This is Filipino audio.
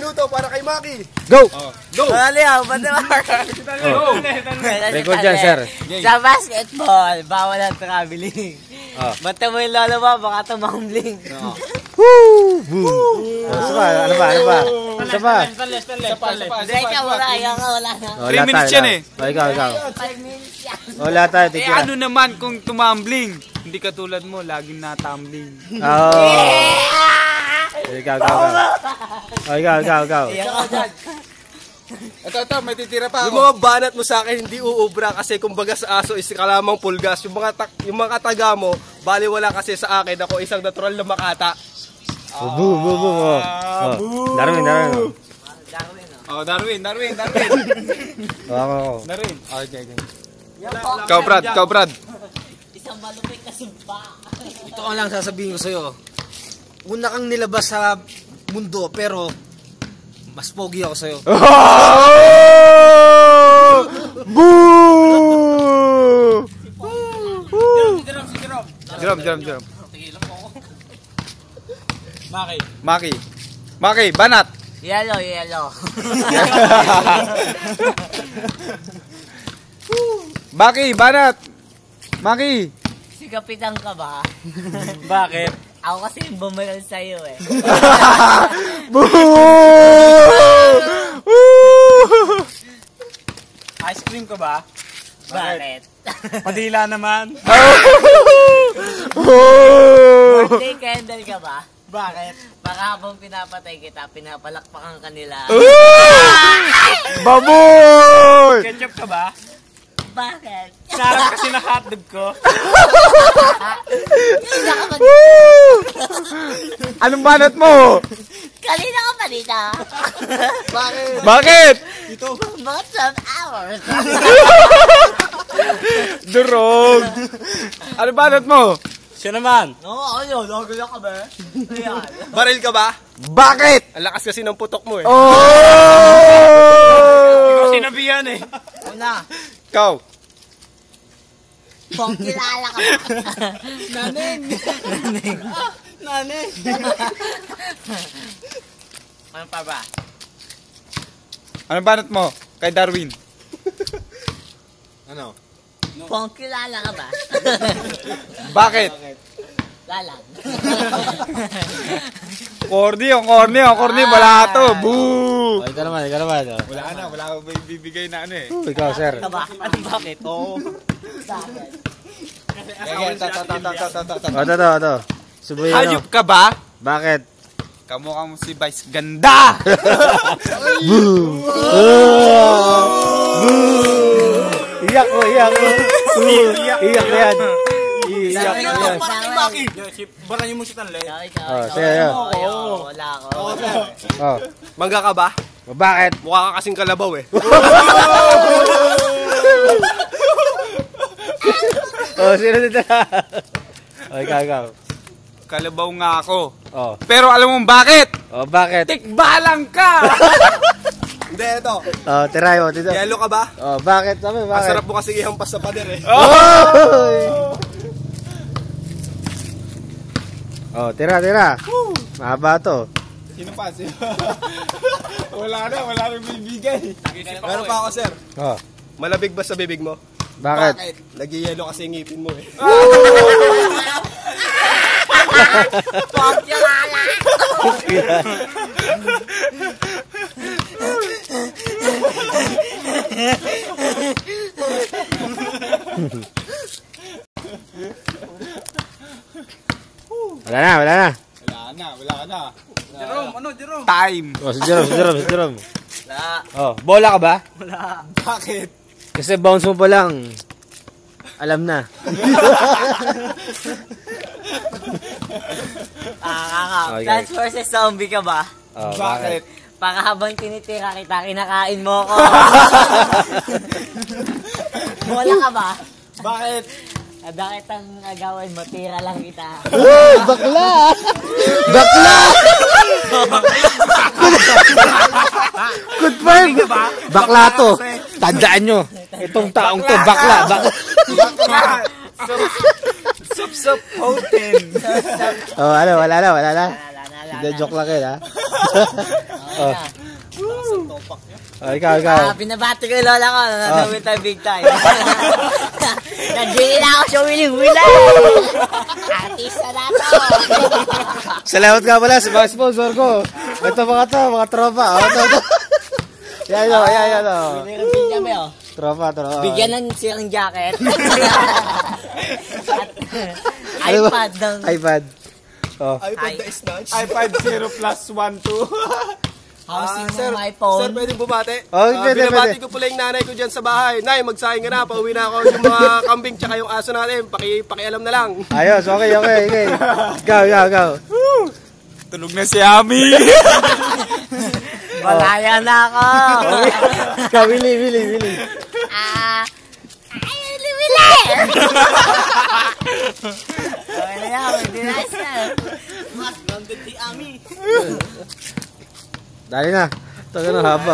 minuto para kay Maki. Go! Go! Dali ah, ba't naman? Record dyan, sir. Sa basketball, bawal ang traveling. Bata mo yung lolo mo, baka tumambling. Woo! Ano ba? Isa pa. Teka, wala na. 3 minutes yan eh. Ikaw. 5 minutes yan. Wala tayo, titira. Ano naman kung tumambling? Hindi katulad mo, laging natambling. Ikaw. Ito, may titira pa Yung mga banat mo sa akin, hindi uubra kasi kumbaga sa aso is kalamang pulgas. Yung mga kataga mo, baliwala kasi sa akin ako isang natural na makata. Boom. Darwin. Darwin. Darwin. Okay. Ikaw, Brad. Isang malupit na sumpa. Ito ko lang sasabihin ko sa'yo. Una kang nilabas sa mundo, pero mas pogi ako sa'yo. Boo! Jerome. Maki, banat. Yellow. Maki, banat. Maki. Sigapitan ka ba? Bakit? Ako kasi bumaral sa'yo eh. Ice cream ka ba? Bakit? Padila naman. Birthday candle ka ba? Bakit? Baka habang pinapatay kita, pinapalakpakan kanila. Baboy! Ketchup ka ba? Bakit? Sarap kasi na hotdog ko. Kanina ka pa Anong banat mo? Kanina ka pa dito. Bakit? Mga 12 hours. Durog. Anong banat mo? Siya naman. Oo, ayun. Nagulo ka ba? Ayan. Baril ka ba? Bakit? Ang lakas kasi ng putok mo eh. Oh! Sinabihan eh. Una, Ikaw. kung kilala ka ba? Naneng! Ano pa ba? Anong banat mo? Kay Darwin. Ano? Kung kilala ka ba? Bakit? Lalang. Corny, balato. Boo! Ikaw naman. Wala ko bibigay na ano eh. Ikaw, sir. Bakit? Oo. Bakit? Ito. Subuhin Hayop ka ba? Bakit? Kamukha mo si Vice. Ganda! Boo! Iyak ko. Iyak na yan. Baranyo mo si Tanlay. Sige. Wala ako. Mangga ka ba? Bakit? Mukha ka kasing kalabaw eh. Sino dito na? Ikaw. Kalabaw nga ako. Pero alam mo bakit? Bakit? Tikbalang ka! Hindi, ito. Try mo. Dito. Yelo ka ba? Bakit? Sabi, Ang bakit? sarap mo kasi ihampas sa pader eh. Tira. Mahaba to. Sino pa? Wala na bibigay. Meron pa ako, sir. Malabig ba sa bibig mo? Bakit? Nag-yelo kasi ngipin mo eh. Kung kilala. Wala na. Jerome. Time. Si Jerome. Wala. Bola ka ba? Wala. Bakit? Kasi bounce mo pa lang. Alam na. Plants vs. Zombie ka ba? Bakit? Para habang tinitira kita, kinakain mo ko. Bola ka ba? Bakit? Bakit ang agawan mo? Tira lang kita. Bakla! Confirm! Bakla to. Tandaan nyo. Itong taong to, bakla. Sup hoten. Wala na. Hindi, joke lang yun, ha? Ikaw. Binabati ko yung lola ko. Nanonood tayo big time. Nandili na ako sa wiling-wila. Artista na to. Salamat nga pala sa mga sponsor ko. Ito mga tropa. Ito. Yan. Binibigyan mo yun. Tropa. Bigyan ng silang jacket. Ano ba? iPad ng... iPad. Oh. iPad na snatch. iPad 0 plus 1, 2. Housing Sir, ng iPhone. Sir, pwedeng bumati? Pwede. Binabati ko pala yung nanay ko dyan sa bahay. Nay, magsaing ka na. Pauwi na ako yung mga kambing tsaka yung aso natin. Pakialam na lang. Ayos, okay. Go. Tulog na si Ami. Malaya na ako. Ikaw, Willie. Ay, lumili! Okay na yan, hindi na siya. Mas ganda si Ami. Dali na. Ito ka na haba.